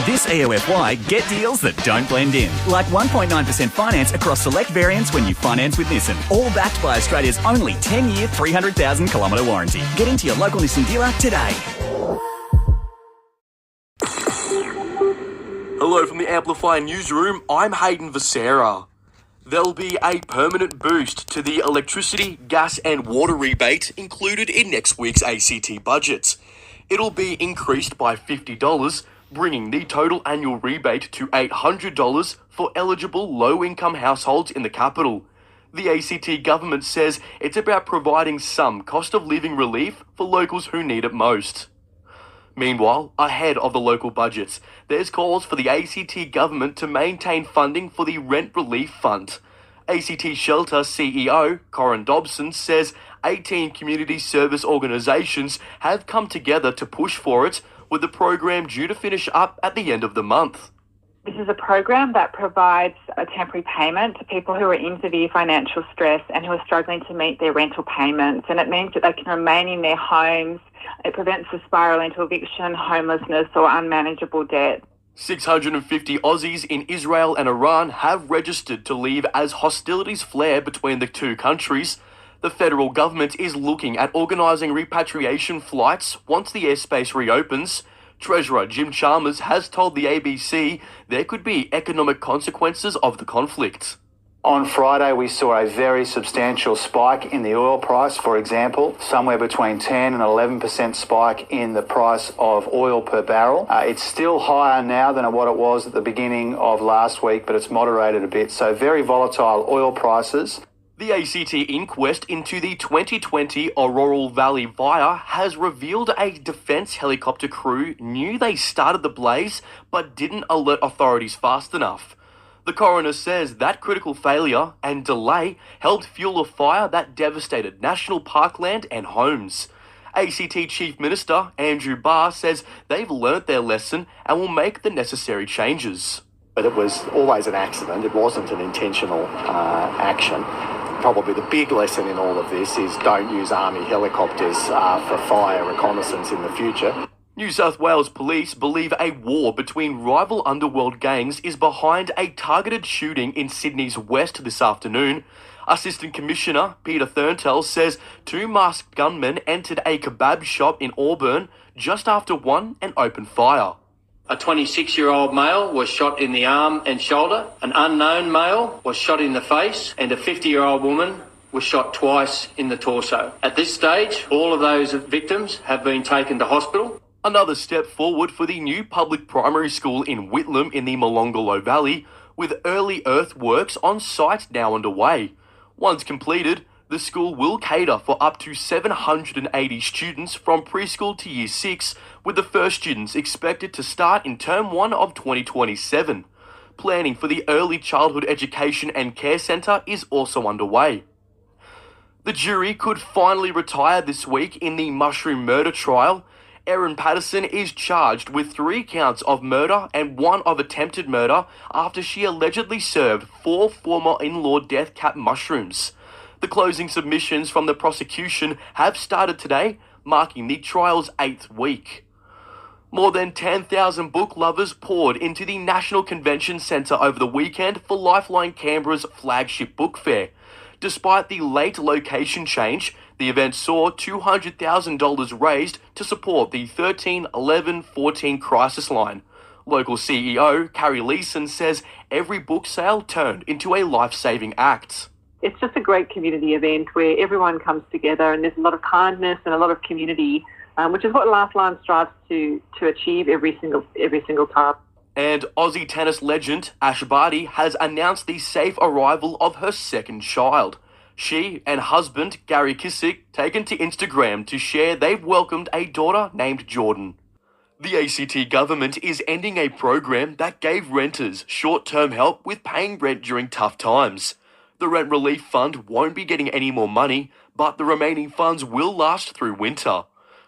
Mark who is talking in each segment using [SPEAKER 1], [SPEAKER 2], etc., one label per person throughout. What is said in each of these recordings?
[SPEAKER 1] This EOFY, get deals that don't blend in. Like 1.9% finance across select variants when you finance with Nissan. All backed by Australia's only 10-year, 300,000-kilometre warranty. Get into your local Nissan dealer today.
[SPEAKER 2] Hello from the Amplify newsroom, I'm Hayden Versara. There'll be a permanent boost to the electricity, gas and water rebate included in next week's ACT budget. It'll be increased by $50, bringing the total annual rebate to $800 for eligible low-income households in the capital. The ACT government says it's about providing some cost of living relief for locals who need it most. Meanwhile, ahead of the local budgets, there's calls for the ACT government to maintain funding for the Rent Relief Fund. ACT Shelter CEO Corin Dobson says 18 community service organisations have come together to push for it, with the program due to finish up at the end of the month.
[SPEAKER 3] This is a program that provides a temporary payment to people who are in severe financial stress and who are struggling to meet their rental payments. And it means that they can remain in their homes. It prevents the spiral into eviction, homelessness or unmanageable debt.
[SPEAKER 2] 650 Aussies in Israel and Iran have registered to leave as hostilities flare between the two countries. The federal government is looking at organising repatriation flights once the airspace reopens. Treasurer Jim Chalmers has told the ABC there could be economic consequences of the conflict.
[SPEAKER 4] On Friday, we saw a very substantial spike in the oil price, for example, somewhere between 10 and 11% spike in the price of oil per barrel. It's still higher now than what it was at the beginning of last week, but it's moderated a bit. So very volatile oil prices.
[SPEAKER 2] The ACT inquest into the 2020 Auroral Valley fire has revealed a defence helicopter crew knew they started the blaze but didn't alert authorities fast enough. The coroner says that critical failure and delay helped fuel a fire that devastated national parkland and homes. ACT Chief Minister Andrew Barr says they've learnt their lesson and will make the necessary changes.
[SPEAKER 5] But it was always an accident. It wasn't an intentional action. Probably the big lesson in all of this is don't use army helicopters for fire reconnaissance in the future.
[SPEAKER 2] New South Wales police believe a war between rival underworld gangs is behind a targeted shooting in Sydney's west this afternoon. Assistant Commissioner Peter Thurntel says 2 masked gunmen entered a kebab shop in Auburn just after one and opened fire.
[SPEAKER 6] A 26-year-old male was shot in the arm and shoulder, an unknown male was shot in the face, and a 50-year-old woman was shot twice in the torso. At this stage, all of those victims have been taken to hospital.
[SPEAKER 2] Another step forward for the new public primary school in Whitlam in the Molonglo Valley, with early earthworks on site now underway. Once completed, the school will cater for up to 780 students from preschool to year 6, with the first students expected to start in term 1 of 2027. Planning for the Early Childhood Education and Care Centre is also underway. The jury could finally retire this week in the mushroom murder trial. Erin Patterson is charged with 3 counts of murder and 1 of attempted murder after she allegedly served 4 former in-law death cap mushrooms. The closing submissions from the prosecution have started today, marking the trial's 8th week. More than 10,000 book lovers poured into the National Convention Centre over the weekend for Lifeline Canberra's flagship book fair. Despite the late location change, the event saw $200,000 raised to support the 13-11-14 crisis line. Local CEO Carrie Leeson says every book sale turned into a life-saving act.
[SPEAKER 7] It's just a great community event where everyone comes together and there's a lot of kindness and a lot of community, which is what Lifeline strives to achieve every single time.
[SPEAKER 2] And Aussie tennis legend Ash Barty has announced the safe arrival of her second child. She and husband Gary Kissick taken to Instagram to share they've welcomed a daughter named Jordan. The ACT government is ending a program that gave renters short-term help with paying rent during tough times. The Rent Relief Fund won't be getting any more money, but the remaining funds will last through winter.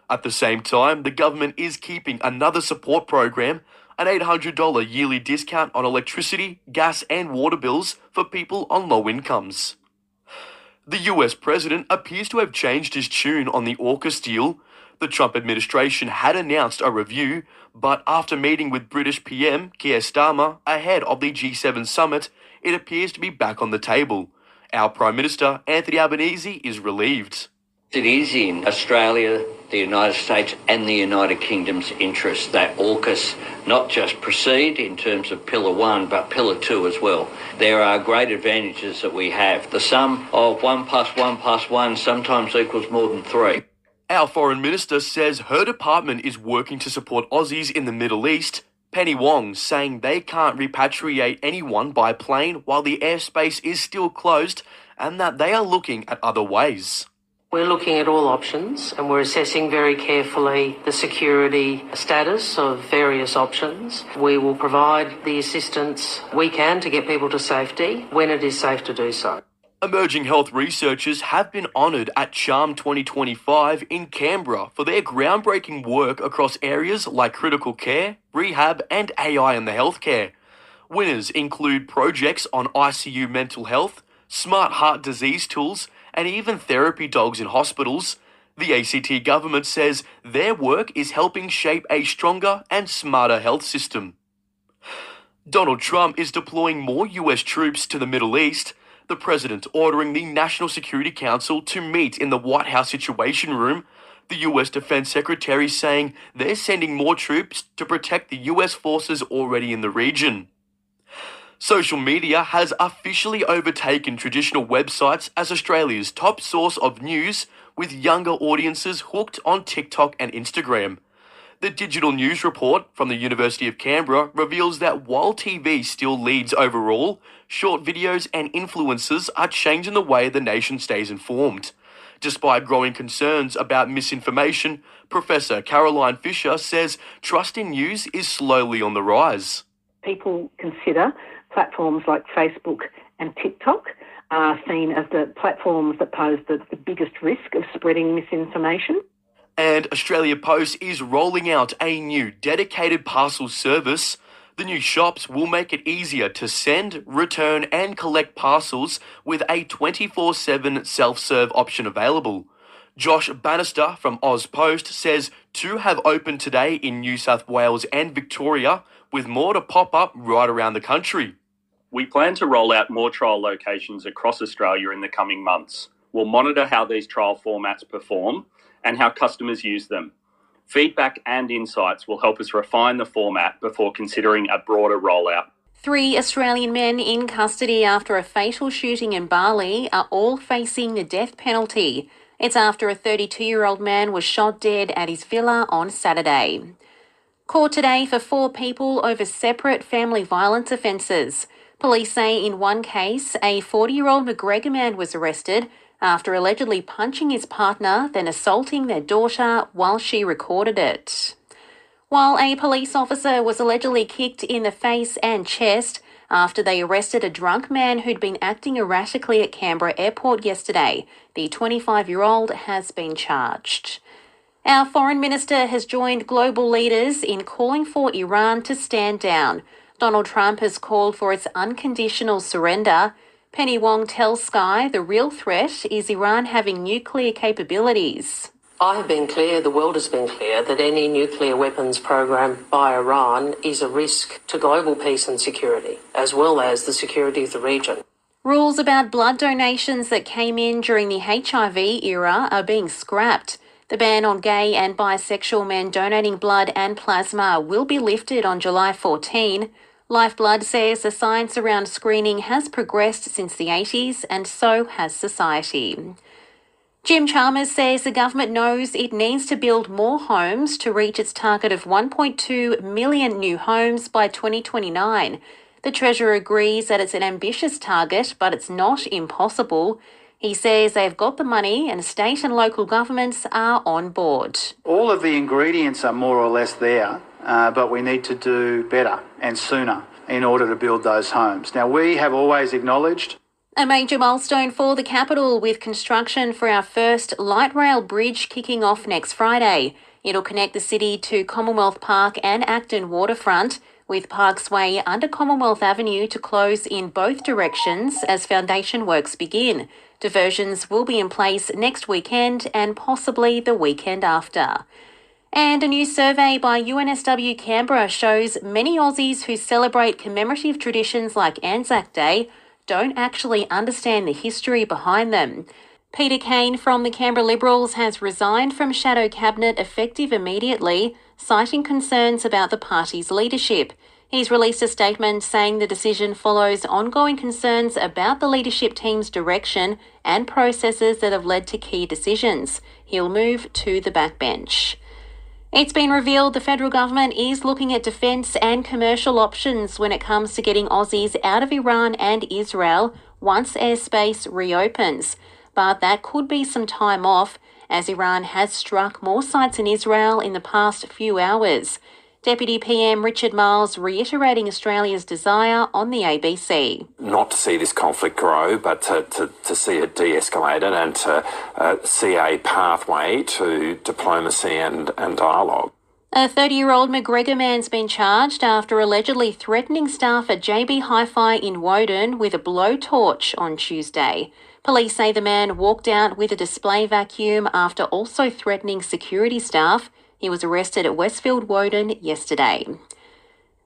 [SPEAKER 2] At the same time, the government is keeping another support program, an $800 yearly discount on electricity, gas and water bills for people on low incomes. The US president appears to have changed his tune on the AUKUS deal. The Trump administration had announced a review, but after meeting with British PM Keir Starmer ahead of the G7 summit, it appears to be back on the table. Our Prime Minister, Anthony Albanese, is relieved.
[SPEAKER 8] It is in Australia, the United States and the United Kingdom's interest that AUKUS not just proceed in terms of Pillar 1 but Pillar 2 as well. There are great advantages that we have. The sum of 1 plus 1 plus 1 sometimes equals more than 3.
[SPEAKER 2] Our Foreign Minister says her department is working to support Aussies in the Middle East. Penny Wong saying they can't repatriate anyone by plane while the airspace is still closed and that they are looking at other ways.
[SPEAKER 9] We're looking at all options and we're assessing very carefully the security status of various options. We will provide the assistance we can to get people to safety when it is safe to do so.
[SPEAKER 2] Emerging health researchers have been honoured at Charm 2025 in Canberra for their groundbreaking work across areas like critical care, rehab and AI in the healthcare. Winners include projects on ICU mental health, smart heart disease tools and even therapy dogs in hospitals. The ACT government says their work is helping shape a stronger and smarter health system. Donald Trump is deploying more US troops to the Middle East. The president ordering the National Security Council to meet in the White House Situation Room. The US Defense Secretary saying they're sending more troops to protect the US forces already in the region. Social media has officially overtaken traditional websites as Australia's top source of news, with younger audiences hooked on TikTok and Instagram. The Digital News Report from the University of Canberra reveals that while TV still leads overall, short videos and influencers are changing the way the nation stays informed. Despite growing concerns about misinformation, Professor Caroline Fisher says trust in news is slowly on the rise.
[SPEAKER 10] People consider platforms like Facebook and TikTok are seen as the platforms that pose the biggest risk of spreading misinformation.
[SPEAKER 2] And Australia Post is rolling out a new dedicated parcel service. The new shops will make it easier to send, return and collect parcels with a 24/7 self-serve option available. Josh Bannister from AusPost says 2 have opened today in New South Wales and Victoria, with more to pop up right around the country.
[SPEAKER 11] We plan to roll out more trial locations across Australia in the coming months. We'll monitor how these trial formats perform and how customers use them. Feedback and insights will help us refine the format before considering a broader rollout.
[SPEAKER 12] 3 Australian men in custody after a fatal shooting in Bali are all facing the death penalty. It's after a 32-year-old man was shot dead at his villa on Saturday. Court today for 4 people over separate family violence offences. Police say in one case, a 40-year-old McGregor man was arrested after allegedly punching his partner, then assaulting their daughter while she recorded it. While a police officer was allegedly kicked in the face and chest after they arrested a drunk man who'd been acting erratically at Canberra Airport yesterday, the 25-year-old has been charged. Our Foreign Minister has joined global leaders in calling for Iran to stand down. Donald Trump has called for its unconditional surrender. Penny Wong tells Sky the real threat is Iran having nuclear capabilities.
[SPEAKER 9] I have been clear, the world has been clear, that any nuclear weapons program by Iran is a risk to global peace and security, as well as the security of the region.
[SPEAKER 12] Rules about blood donations that came in during the HIV era are being scrapped. The ban on gay and bisexual men donating blood and plasma will be lifted on July 14. Lifeblood says the science around screening has progressed since the 80s and so has society. Jim Chalmers says the government knows it needs to build more homes to reach its target of 1.2 million new homes by 2029. The Treasurer agrees that it's an ambitious target, but it's not impossible. He says they've got the money and state and local governments are on board.
[SPEAKER 4] All of the ingredients are more or less there, but we need to do better and sooner in order to build those homes. Now, we have always acknowledged
[SPEAKER 12] a major milestone for the capital, with construction for our first light rail bridge kicking off next Friday. It'll connect the city to Commonwealth Park and Acton waterfront, with Parksway under Commonwealth Avenue to close in both directions as foundation works begin. Diversions will be in place next weekend and possibly the weekend after. And a new survey by UNSW Canberra shows many Aussies who celebrate commemorative traditions like Anzac Day don't actually understand the history behind them. Peter Kane from the Canberra Liberals has resigned from Shadow Cabinet effective immediately, citing concerns about the party's leadership. He's released a statement saying the decision follows ongoing concerns about the leadership team's direction and processes that have led to key decisions. He'll move to the backbench. It's been revealed the federal government is looking at defence and commercial options when it comes to getting Aussies out of Iran and Israel once airspace reopens. But that could be some time off, as Iran has struck more sites in Israel in the past few hours. Deputy PM Richard Miles reiterating Australia's desire on the ABC.
[SPEAKER 13] Not to see this conflict grow, but to see it de-escalated and to see a pathway to diplomacy and dialogue.
[SPEAKER 12] A 30-year-old McGregor man's been charged after allegedly threatening staff at JB Hi-Fi in Woden with a blowtorch on Tuesday. Police say the man walked out with a display vacuum after also threatening security staff. He was arrested at Westfield Woden yesterday.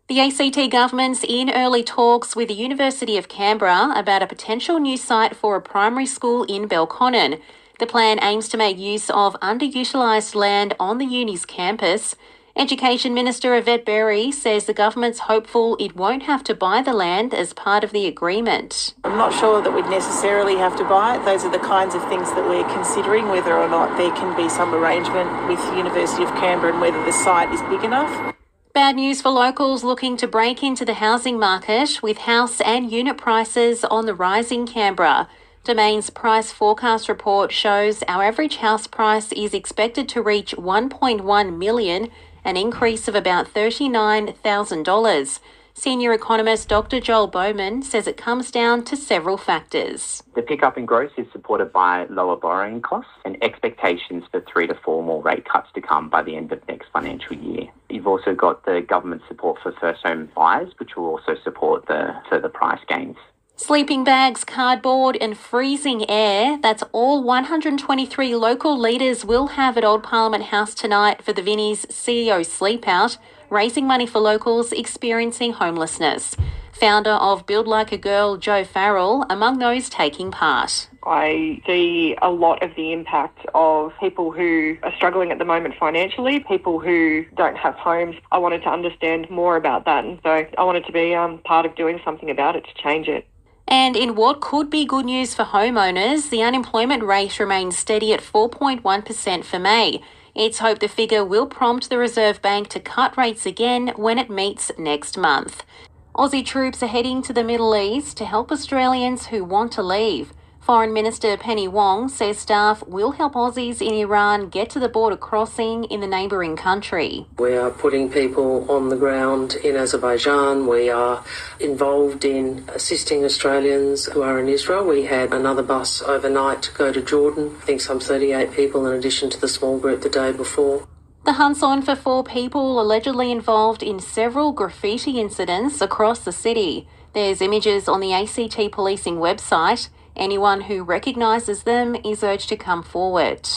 [SPEAKER 12] The ACT government's in early talks with the University of Canberra about a potential new site for a primary school in Belconnen. The plan aims to make use of underutilised land on the uni's campus. Education Minister Yvette Berry says the government's hopeful it won't have to buy the land as part of the agreement.
[SPEAKER 14] I'm not sure that we'd necessarily have to buy it. Those are the kinds of things that we're considering, whether or not there can be some arrangement with the University of Canberra and whether the site is big enough.
[SPEAKER 12] Bad news for locals looking to break into the housing market, with house and unit prices on the rise in Canberra. Domain's price forecast report shows our average house price is expected to reach $1.1 million, an increase of about $39,000. Senior economist Dr. Joel Bowman says it comes down to several factors.
[SPEAKER 15] The pickup in growth is supported by lower borrowing costs and expectations for 3 to 4 more rate cuts to come by the end of next financial year. You've also got the government support for first home buyers, which will also support the further price gains.
[SPEAKER 12] Sleeping bags, cardboard and freezing air. That's all 123 local leaders will have at Old Parliament House tonight for the Vinnie's CEO Sleep Out, raising money for locals experiencing homelessness. Founder of Build Like a Girl, Joe Farrell, among those taking part.
[SPEAKER 16] I see a lot of the impact of people who are struggling at the moment financially, people who don't have homes. I wanted to understand more about that, and so I wanted to be part of doing something about it to change it.
[SPEAKER 12] And in what could be good news for homeowners, the unemployment rate remains steady at 4.1% for May. It's hoped the figure will prompt the Reserve Bank to cut rates again when it meets next month. Aussie troops are heading to the Middle East to help Australians who want to leave. Foreign Minister Penny Wong says staff will help Aussies in Iran get to the border crossing in the neighbouring country.
[SPEAKER 9] We are putting people on the ground in Azerbaijan. We are involved in assisting Australians who are in Israel. We had another bus overnight to go to Jordan. I think some 38 people in addition to the small group the day before.
[SPEAKER 12] The hunt's on for 4 people allegedly involved in several graffiti incidents across the city. There's images on the ACT policing website. Anyone who recognises them is urged to come forward.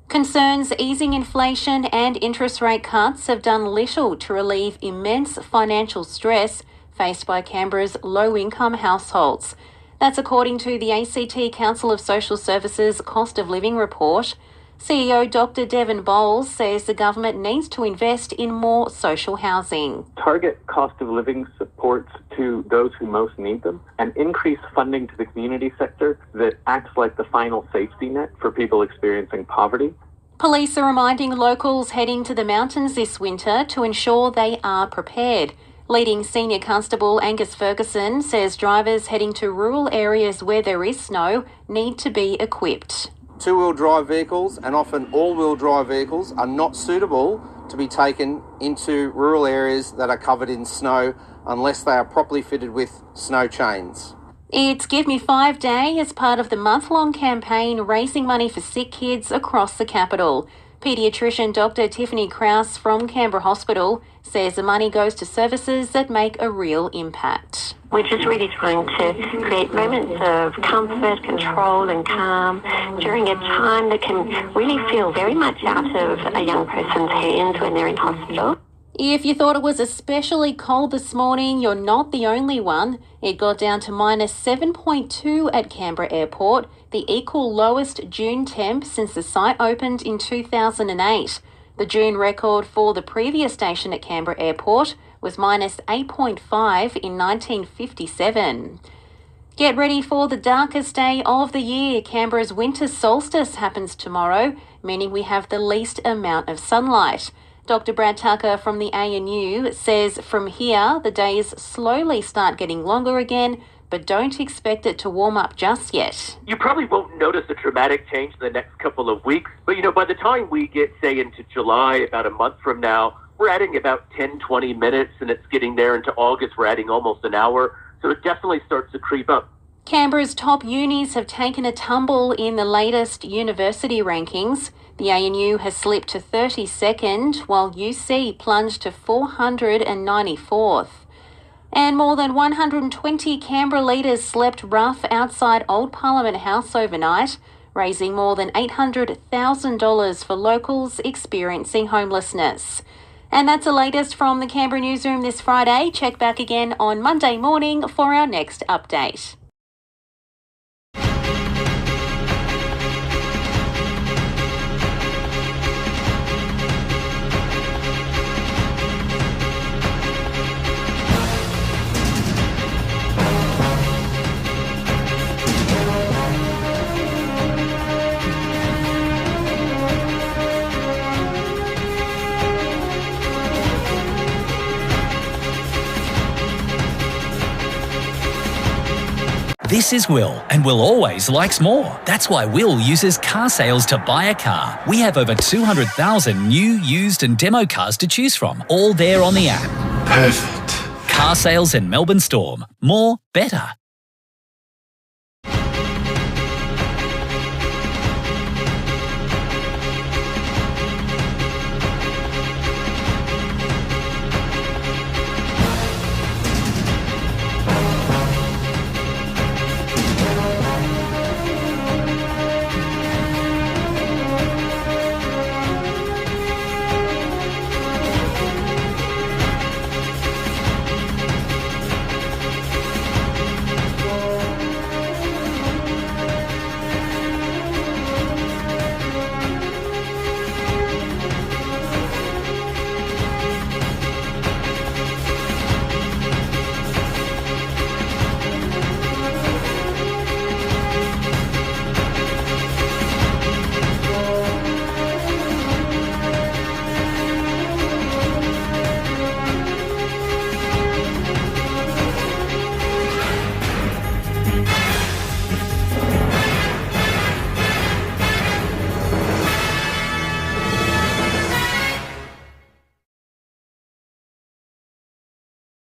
[SPEAKER 12] Concerns easing inflation and interest rate cuts have done little to relieve immense financial stress faced by Canberra's low-income households. That's according to the ACT Council of Social Services Cost of Living report. CEO Dr. Devon Bowles says the government needs to invest in more social housing.
[SPEAKER 17] Target cost of living supports to those who most need them, and increase funding to the community sector that acts like the final safety net for people experiencing poverty.
[SPEAKER 12] Police are reminding locals heading to the mountains this winter to ensure they are prepared. Leading Senior Constable Angus Ferguson says drivers heading to rural areas where there is snow need to be equipped.
[SPEAKER 18] Two-wheel drive vehicles and often all-wheel drive vehicles are not suitable to be taken into rural areas that are covered in snow unless they are properly fitted with snow chains.
[SPEAKER 12] It's Give Me 5 Day as part of the month-long campaign raising money for sick kids across the capital. Paediatrician Dr. Tiffany Krause from Canberra Hospital says the money goes to services that make a real impact.
[SPEAKER 19] We're just really trying to create moments of comfort, control and calm during a time that can really feel very much out of a young person's hands when they're in hospital.
[SPEAKER 12] If you thought it was especially cold this morning, you're not the only one. It got down to minus 7.2 at Canberra Airport, the equal lowest June temp since the site opened in 2008. The June record for the previous station at Canberra Airport was minus 8.5 in 1957. Get ready for the darkest day of the year. Canberra's winter solstice happens tomorrow, meaning we have the least amount of sunlight. Dr. Brad Tucker from the ANU says from here, the days slowly start getting longer again, but don't expect it to warm up just yet.
[SPEAKER 20] You probably won't notice a dramatic change in the next couple of weeks, but by the time we get, say, into July, about a month from now, we're adding about 10, 20 minutes, and it's getting there into August, we're adding almost an hour, so it definitely starts to creep up.
[SPEAKER 12] Canberra's top unis have taken a tumble in the latest university rankings. The ANU has slipped to 32nd, while UC plunged to 494th. And more than 120 Canberra leaders slept rough outside Old Parliament House overnight, raising more than $800,000 for locals experiencing homelessness. And that's the latest from the Canberra newsroom this Friday. Check back again on Monday morning for our next update.
[SPEAKER 21] This is Will, and Will always likes more. That's why Will uses car sales to buy a car. We have over 200,000 new, used and demo cars to choose from, all there on the app.
[SPEAKER 22] Perfect.
[SPEAKER 21] Car sales in Melbourne Storm. More, better.